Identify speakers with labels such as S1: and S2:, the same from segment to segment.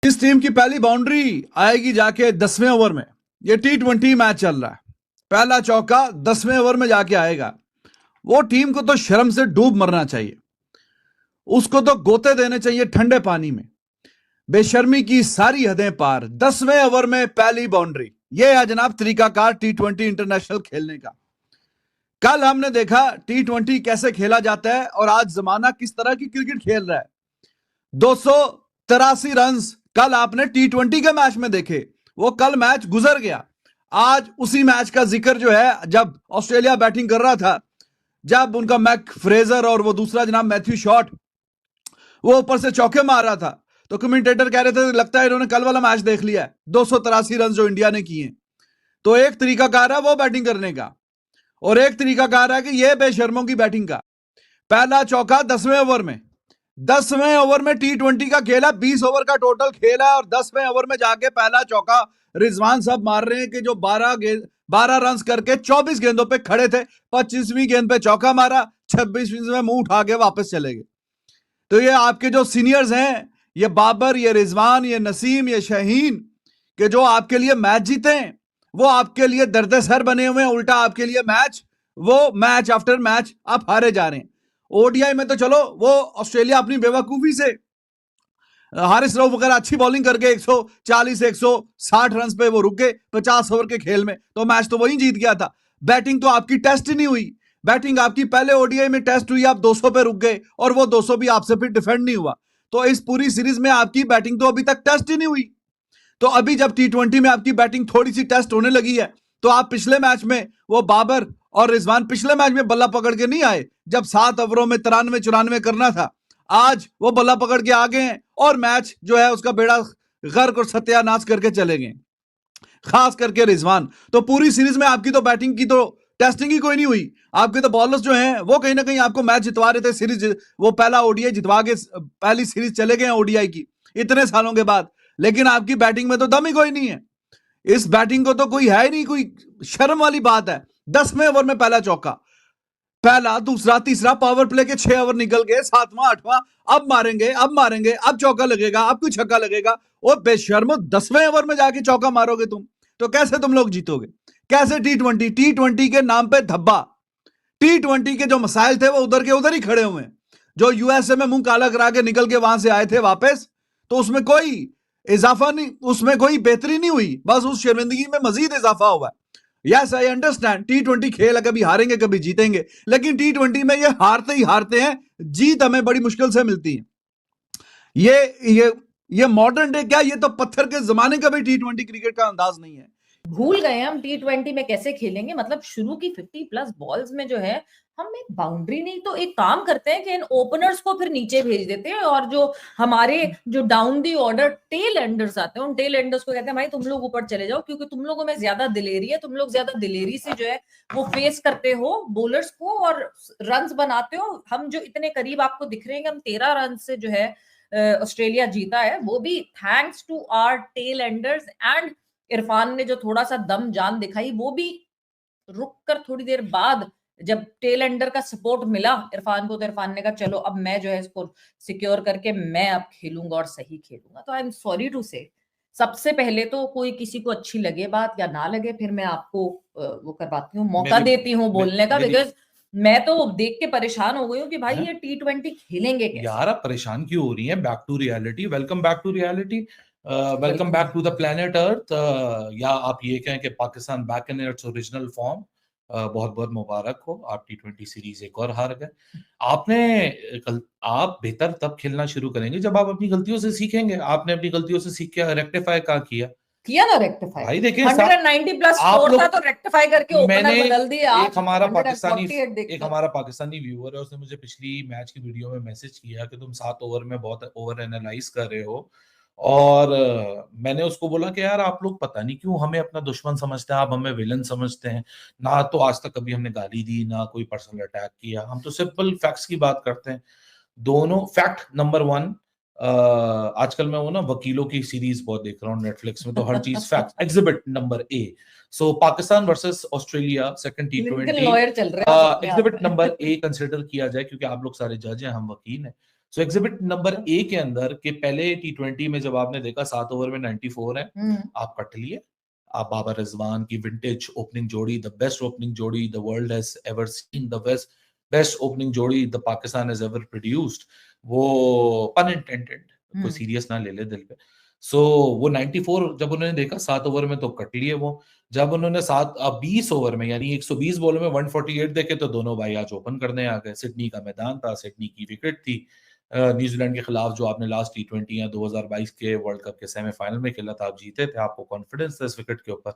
S1: इस टीम की पहली बाउंड्री आएगी जाके 10वें ओवर में। ये T20 मैच चल रहा है, पहला चौका 10वें ओवर में जाके आएगा। वो टीम को तो शर्म से डूब मरना चाहिए, उसको तो गोते देने चाहिए ठंडे पानी में। बेशर्मी की सारी हदें पार, 10वें ओवर में पहली बाउंड्री। ये है जनाब तरीकाकार T20 इंटरनेशनल खेलने का। कल हमने देखा T20 कैसे खेला जाता है और आज जमाना किस तरह की क्रिकेट खेल रहा है। 283 रन कल आपने T20 के मैच में देखे, वो कल मैच गुजर गया। आज उसी मैच का जिक्र जो है, जब ऑस्ट्रेलिया बैटिंग कर रहा था, जब उनका मैक फ्रेजर और वो दूसरा जनाब मैथ्यू शॉट वो ऊपर से चौके मार रहा था, तो कमेंटेटर कह रहे थे लगता है इन्होंने कल वाला मैच देख लिया है, 283 रन जो इंडिया ने किए। तो एक तरीकाकार है वो बैटिंग करने का, और एक तरीकाकार है कि ये बेशर्मों की बैटिंग का। पहला चौका 10वें ओवर में, 10वें ओवर में T20 का खेल है, 20 ओवर का टोटल खेल है, और 10वें ओवर में जाके पहला चौका रिजवान साहब मार रहे हैं कि जो 12 रन करके 24 गेंदों पे खड़े थे, 25वीं गेंद पे चौका मारा, 26वीं में मुंह उठा के वापस चले गए। तो ये आपके जो सीनियर्स हैं, ये बाबर, ये रिजवान, ये नसीम, ये शाहीन, कि जो आपके लिए मैच जीते हैं, वो आपके लिए दर्द सर बने हुए हैं। उल्टा आपके लिए मैच आफ्टर मैच आप हारे जा रहे हैं। ओडीआई में तो चलो वो ऑस्ट्रेलिया अपनी बेवकूफी से हारिस रऊफ वगैरह अच्छी बॉलिंग करके 140 160 रन पे वो रुक गए 50 ओवर के खेल में, तो मैच तो वही जीत गया था। बैटिंग तो आपकी टेस्ट ही नहीं हुई। बैटिंग आपकी पहले ओडीआई में टेस्ट हुई, आप 200 पे रुक गए, और वो 200 भी आपसे फिर डिफेंड नहीं हुआ। तो इस पूरी सीरीज में आपकी बैटिंग तो अभी तक टेस्ट ही नहीं हुई। तो अभी जब T20 में आपकी बैटिंग थोड़ी सी टेस्ट होने लगी है, तो आप पिछले मैच में वो बाबर और रिजवान पिछले मैच में बल्ला पकड़ के नहीं आए, जब 7 ओवरों में 93-94 करना था। आज वो बल्ला पकड़ के आ गए हैं और मैच जो है उसका बेड़ा गर्क और सत्यानाश करके चले गए, खास करके रिजवान। तो पूरी सीरीज में आपकी तो बैटिंग की तो टेस्टिंग ही कोई नहीं हुई। आपके तो बॉलर्स जो हैं वो कहीं ना कहीं आपको मैच जितवा रहे थे। सीरीज वो पहला ओडीआई जितवा के पहली सीरीज चले गए ओडीआई की इतने सालों के बाद, लेकिन आपकी बैटिंग में तो दम ही कोई नहीं है। इस बैटिंग को तो कोई है ही नहीं, कोई शर्म वाली बात है। 10वें ओवर में पहला चौका, पहला दूसरा तीसरा पावर प्ले के 6 ओवर निकल गए, 7वां 8वां, अब मारेंगे, अब चौका लगेगा, अब कोई छक्का लगेगा। और बेशर्मो 10वें ओवर में जाके चौका मारोगे तुम, तो कैसे तुम लोग जीतोगे? कैसे T20 के नाम पे धब्बा। T20 के जो मसाइल थे वो उधर के उधर ही खड़े हुए हैं। जो यूएसए में मुंह काला करा के निकल के वहां से आए थे वापस, तो उसमें कोई इजाफा नहीं, उसमें कोई बेहतरी नहीं हुई, बस उस शर्मिंदगी में मजीद इजाफा हुआ। यस आई अंडरस्टैंड, T20 खेल है, कभी हारेंगे कभी जीतेंगे, लेकिन T20 में ये हारते ही हारते हैं, जीत हमें बड़ी मुश्किल से मिलती है। ये मॉडर्न डे क्या, ये तो पत्थर के जमाने का भी T20 क्रिकेट का अंदाज नहीं है।
S2: भूल गए हम T20 में कैसे खेलेंगे। मतलब शुरू की 50+ बॉल्स में जो है हम एक बाउंड्री नहीं तो एक काम करते हैं कि इन ओपनर्स को फिर नीचे भेज देते हैं, और जो हमारे जो down the order tell Anders आते हैं उन टेल एंडर्स को कहते हैं भाई तुम लोग ऊपर चले जाओ, क्योंकि तुम लोगों में ज्यादा दिलेरी है, तुम लोग ज्यादा दिलेरी से जो है वो फेस करते हो बॉलर्स को और रन बनाते हो। हम जो इतने करीब आपको दिख रहे हैं, हम 13 रन से जो है ऑस्ट्रेलिया जीता है, वो भी thanks to our tail enders. And Irfan ने जो थोड़ा सा दम जान दिखाई, वो भी रुक कर थोड़ी देर बाद जब टेल एंडर का सपोर्ट मिला इरफान को, तो इरफान ने कहा चलो अब मैं जो है इसको सिक्योर करके मैं अब खेलूंगा और सही खेलूंगा। तो आई एम सॉरी टू से, सबसे पहले तो कोई किसी को अच्छी लगे बात या ना लगे, फिर मैं आपको वो करवाती हूँ, मौका देती हूँ बोलने का, बिकॉज मैं तो देख के परेशान हो गई हूँ कि भाई ये T20 खेलेंगे कैसे।
S3: यार आप परेशान क्यों हो रही हैं? Back to reality, welcome back to reality, welcome back to the planet Earth, या आप ये कहें कि Pakistan back in its original form. बहुत बहुत मुबारक हो, आप T20 सीरीज एक और हार गए। आप बेहतर तब खेलना शुरू करेंगे जब आप अपनी गलतियों से सीखेंगे। आपने अपनी गलतियों से सीख के रेक्टिफाई किया
S2: ना रेक्टिफाई।
S3: भाई देखिए
S2: 190+ स्कोर था तो रेक्टिफाई करके ओपनर बदल दिया।
S3: एक हमारा पाकिस्तानी व्यूअर है, उसने मुझे पिछली मैच की वीडियो में मैसेज किया कि तुम 7 ओवर में बहुत ओवर एनालाइज कर रहे हो, और मैंने उसको बोला कि यार आप लोग पता नहीं क्यों हमें अपना दुश्मन समझते हैं, आप हमें विलन समझते हैं। ना तो आज तक कभी हमने गाली दी, ना कोई पर्सनल अटैक किया, हम तो सिंपल फैक्ट्स की बात करते हैं। दोनों फैक्ट नंबर 1, आजकल मैं वो ना वकीलों की सीरीज बहुत देख रहा हूँ नेटफ्लिक्स में, तो हर चीज fact. Exhibit number A, so Pakistan versus Australia second T20
S2: lawyer चल रहा है।
S3: एग्जिबिट नंबर A कंसिडर किया जाए, क्योंकि आप लोग सारे जज हैं, हम वकील हैं। सो एग्जिबिट नंबर ए के अंदर के पहले T20 में जब आपने देखा 7 ओवर में 94 है, आप कट लिए। आप बाबर रिजवान की विंटेज ओपनिंग जोड़ी, द बेस्ट ओपनिंग जोड़ी the world has ever seen, the best opening जोड़ी the Pakistan has ever produced, वो पन इंटेंडेड, कोई सीरियस ना ले ले दिल पे। सो वो 94 जब उन्होंने देखा 7 ओवर में तो कट लिए वो। जब उन्होंने 20 ओवर में यानी 120 बॉलों में 148 देखे तो दोनों भाई आज ओपन करने आ गए। सिडनी का मैदान था, सिडनी की विकेट थी, न्यूजीलैंड के खिलाफ जो आपने लास्ट T20 या 2022 के वर्ल्ड कप के सेमीफाइनल में खेला था, आप जीते थे, आपको कॉन्फिडेंस था इस विकेट के ऊपर।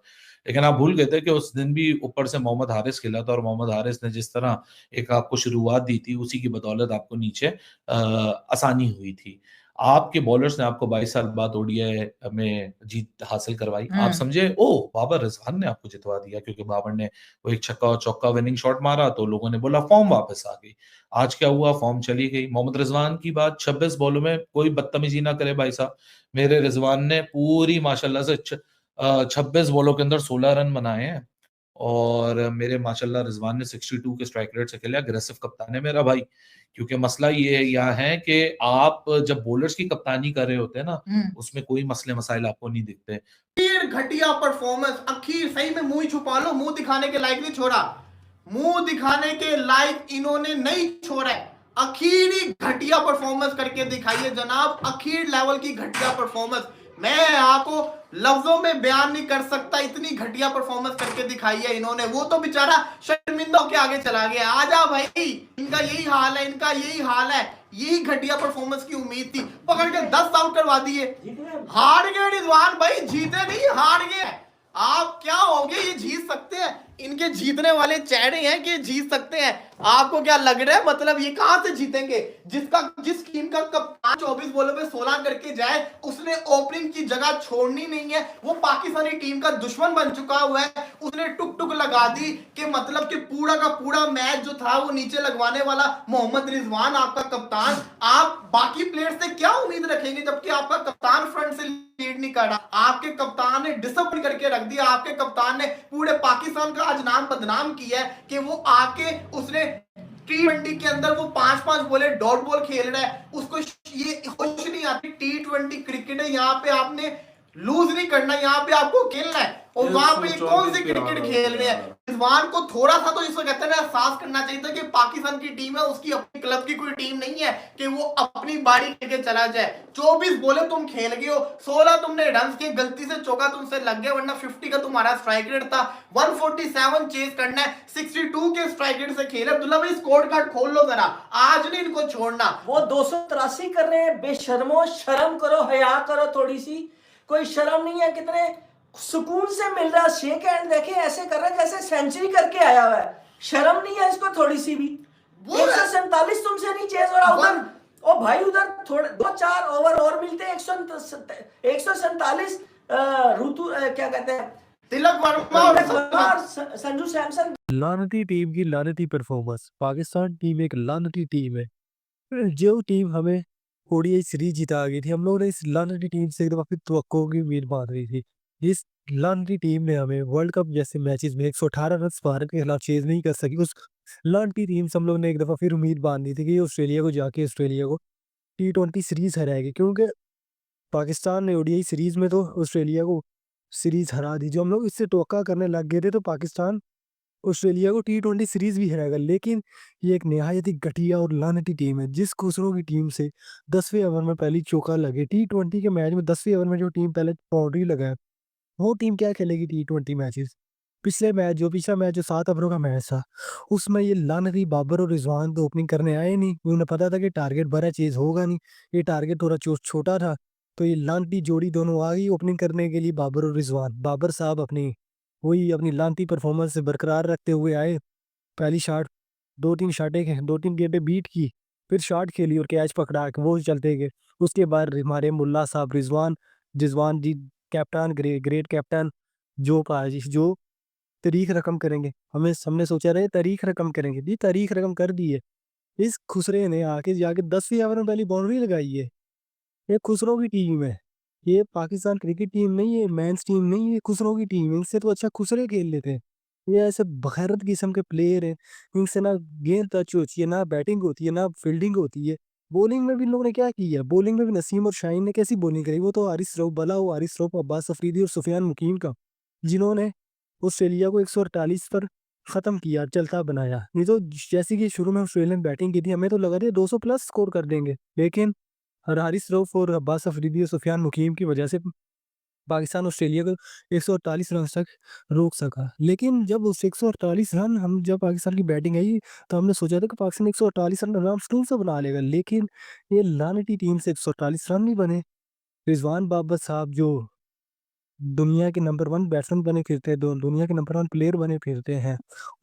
S3: लेकिन आप भूल गए थे कि उस दिन भी ऊपर से मोहम्मद हारिस खेला था और मोहम्मद हारिस ने जिस तरह एक आपको शुरुआत दी थी, उसी की बदौलत आपको नीचे आसानी हुई थी। आपके बॉलर्स ने आपको 22 साल बाद ओडीआई में जीत हासिल करवाई। आप समझे ओ बाबर रिजवान ने आपको जितवा दिया, क्योंकि बाबर ने वो एक छक्का और चौका विनिंग शॉट मारा तो लोगों ने बोला फॉर्म वापस आ गई। आज क्या हुआ, फॉर्म चली गई। मोहम्मद रिजवान की बात, 26 बॉलों में कोई बदतमीजी ना करे भाई साहब, मेरे रिजवान ने पूरी माशाल्लाह से 26 बॉलों के अंदर 16 रन बनाए हैं। और मेरे माशाल्लाह रिजवान ने 62 के स्ट्राइक रेट से खेला। अग्रेसिव कप्तान है मेरा भाई, क्योंकि मसला ये यहाँ है कि आप जब बॉलर्स की कप्तानी कर रहे होते हैं ना, उसमें कोई मसले मसाइल आपको नहीं दिखते।
S4: घटिया परफॉर्मेंस, अखीर सही में मुंह ही छुपा लो, मुंह दिखाने के लायक नहीं छोड़ा, मुंह दिखाने के लायक इन्होंने नहीं छोड़ा है। अखीर ही घटिया परफॉर्मेंस करके दिखाइए जनाब, अखीर लेवल की घटिया परफॉर्मेंस। मैं आपको लफ्जों में बयान नहीं कर सकता, इतनी घटिया परफॉर्मेंस करके दिखाई है इन्होंने। वो तो बेचारा शर्मिंदा होकर आगे चला गया। आजा भाई, इनका यही हाल है, इनका यही हाल है। यही घटिया परफॉर्मेंस की उम्मीद थी, पकड़ के 10 आउट करवा दिए। हार गए रिजवान भाई, जीते नहीं, हार गए। आप क्या होगे, ये जीत सकते हैं, इनके जीतने वाले चेहरे हैं कि जीत सकते हैं। आपको क्या लग रहा है, मतलब ये कहां से जीतेंगे? जिस टीम का कप्तान 24 बॉलों पे 16 करके जाए, उसने ओपनिंग की जगह छोड़नी नहीं है। वो पाकिस्तानी टीम का दुश्मन बन चुका हुआ है। उसने टुक टुक लगा दी कि मतलब कि पूरा का पूरा मैच जो था वो नीचे लगवाने वाला मोहम्मद रिजवान आपका कप्तान। आप बाकी प्लेयर्स से क्या उम्मीद रखेंगे जबकि आपका कप्तान फ्रंट से लीड नहीं कर रहा? आपके कप्तान ने डिसिप्लिन करके रख दिया। आपके कप्तान ने पूरे पाकिस्तान का आज नाम बदनाम किया है कि वो आके उसने T20 के अंदर वो 5-5 बॉले डॉट बॉल खेल रहा है, उसको ये होश नहीं आती। T20 क्रिकेट है, यहाँ पे आपने लूज नहीं करना, यहाँ पे आपको खेलना है। और वहां पे कौन सी क्रिकेट खेल रहे हैं? रिजवान को थोड़ा सा तो इसको कहते हैं ना एहसास करना चाहिए था कि पाकिस्तान की टीम है, उसकी अपनी क्लब की कोई टीम नहीं है कि वो अपनी बारी लेके चला जाए। 24 बॉले तुम खेल गए हो, 16 तुमने रन के, गलती से चौका तुमसे लग गया, वरना 50 का तुम्हारा स्ट्राइक रेट था। 147 चेज करना है, 62 के स्ट्राइक रेट से खेले। अब्दुल्ला भाई स्कोर कार्ड खोल लो जरा, आज नहीं इनको छोड़ना।
S5: वो 283 कर रहे हैं, बेशर्मो, शर्म करो, हया करो थोड़ी सी, कोई शर्म नहीं है। कितने सुकून से मिल रहा है, शेक हैंड देखे ऐसे कर रहा है जैसे सेंचुरी करके आया हुआ है। शर्म नहीं है इसको थोड़ी सी भी। 147 तुमसे नहीं चेज हो रहा उधर। ओ भाई उधर थोड़े 2-4 ओवर और मिलते हैं। 147 ऋतु क्या कहते हैं,
S4: तिलक वर्मा
S5: और संजू सैमसन।
S6: लानती टीम की लानती परफॉर्मेंस। पाकिस्तान टीम एक लानती टीम है। जो टीम हमें ओडीआई सीरीज जिता गई थी, हम लोगों ने इस लानती टीम से एक दफा फिर तवक्को की उम्मीद बांध रही थी। इस लानती टीम ने हमें वर्ल्ड कप जैसे मैचेस में 118 रन भारत के खिलाफ चेज नहीं कर सकी। उस लानती टीम से हम लोग ने एक दफा फिर उम्मीद बांधी थी कि ऑस्ट्रेलिया को जाके ऑस्ट्रेलिया को T20 सीरीज हराएगी, क्योंकि पाकिस्तान ने ओडीआई सीरीज में तो ऑस्ट्रेलिया को सीरीज हरा दी। जो हम लोग इससे टोका करने लग गए थे तो पाकिस्तान ऑस्ट्रेलिया को T20 सीरीज भी हराएगा। लेकिन ये एक निहायत ही घटिया और लानती टीम है। जिस खुसरो की टीम से 10वें ओवर में पहली चौका लगे, T20 के मैच में 10वें ओवर में जो टीम पहले बाउंड्री लगाए, वो टीम क्या खेलेगी T20 मैचेस? पिछला मैच जो 7 ओवरों का मैच था, उसमें ये लानती बाबर और रिजवान तो ओपनिंग करने आए नहीं। उन्हें पता था कि टारगेट बड़ा चेज होगा नहीं, ये टारगेट थोड़ा छोटा था, तो ये लानती जोड़ी दोनों आ गई ओपनिंग करने के लिए, बाबर और रिजवान। बाबर साहब अपनी लानती परफॉर्मेंस से बरकरार रखते हुए आए। पहली शॉट 2-3 गेंदें बीट की, फिर शॉट खेली और कैच पकड़ा के वो चलते गए। उसके बाद हमारे मुल्ला साहब रिजवान जी कैप्टन, ग्रेट कैप्टन, जो तारीख रकम करेंगे। हमने सोचा रहे तारीख रकम करेंगे, जी तारीख रकम कर दी है। इस खुसरे ने आके जाके 10वें ओवर में पहली बाउंड्री लगाई है। ये खुसरो की टीम है, ये पाकिस्तान क्रिकेट टीम नहीं है, मेंस टीम नहीं है, ये खुसरो की टीम है। इनसे तो अच्छा खुसरे खेल लेते हैं। ये ऐसे बगैरत किस्म के प्लेयर हैं, इनसे ना गेंद टच होती है, ना बैटिंग होती है, ना फील्डिंग होती है। बॉलिंग में भी इन लोगों ने क्या किया, बॉलिंग में भी नसीम और शाहीन ने कैसी बॉलिंग करी। वो तो हारिस रऊफ भला हो, हारिस रऊफ, अब्बास अफरीदी और सुफियान मुकीम का, जिन्होंने ऑस्ट्रेलिया को 148 पर खत्म किया, चलता बनाया। नहीं तो जैसे कि शुरू में ऑस्ट्रेलियन बैटिंग की थी, हमें तो लगा था 200 प्लस स्कोर कर देंगे, लेकिन हारिस रऊफ और अब्बास अफरीदी और सुफियान मुकीम की वजह से पाकिस्तान ऑस्ट्रेलिया को 148 रन तक रोक सका। लेकिन जब उस 148 रन हम जब पाकिस्तान की बैटिंग आई, तो हमने सोचा था कि पाकिस्तान 148 रन आराम से बना लेगा, लेकिन ये लानती टीम से 148 रन नहीं बने। रिजवान बाबर साहब जो दुनिया के नंबर 1 बैट्समैन बने फिरते हैं, दुनिया के नंबर 1 प्लेयर बने फिरते हैं,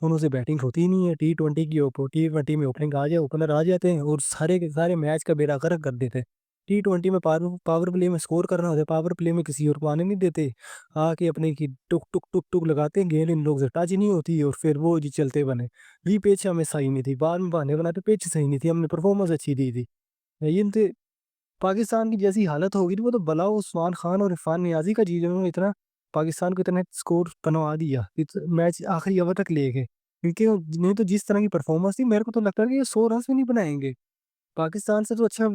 S6: उनसे बैटिंग होती ही नहीं है। टी20 में ओपनिंग आ जाए, ओपनर आ जाते हैं और सारे के सारे मैच का बेड़ा गर्क कर देते हैं। टी20 में पावर प्ले में स्कोर करना होता है, पावर प्ले में किसी और को आने नहीं देते, आके अपने की टुक टुक टुक टुक लगाते हैं, गेंद इन लोग से टच ही नहीं होती और फिर वो जी चलते बने। ये पिच हमें सही नहीं थी, बाद में बहाने बनाते पिच सही नहीं थी, हमने परफॉर्मेंस अच्छी दी थी। ये पाकिस्तान की जैसी हालत होगी तो वो तो भला उस्मान खान और इरफान नियाजी का जी, जिन्होंने इतना पाकिस्तान को इतना स्कोर बनवा दिया, मैच आखिरी ओवर तक ले गए, क्योंकि नहीं तो जिस तरह की परफॉर्मेंस थी, मेरे को तो लगता है कि ये 100 रन भी नहीं बनाएंगे। पाकिस्तान से तो अच्छा,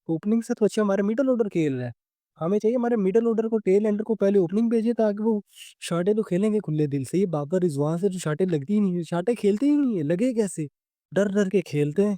S6: ओपनिंग से तो अच्छा हमारा मिडल ऑर्डर खेल रहा है। हमें चाहिए हमारे मिडल ऑर्डर को, टेल एंडर को पहले ओपनिंग भेजे, ताकि वो शाटे तो खेलेंगे खुले दिल से। ये बाबर रिजवान से तो शाटे लगती ही नहीं है, शाटे खेलते ही नहीं है, लगे कैसे, डर डर के खेलते हैं।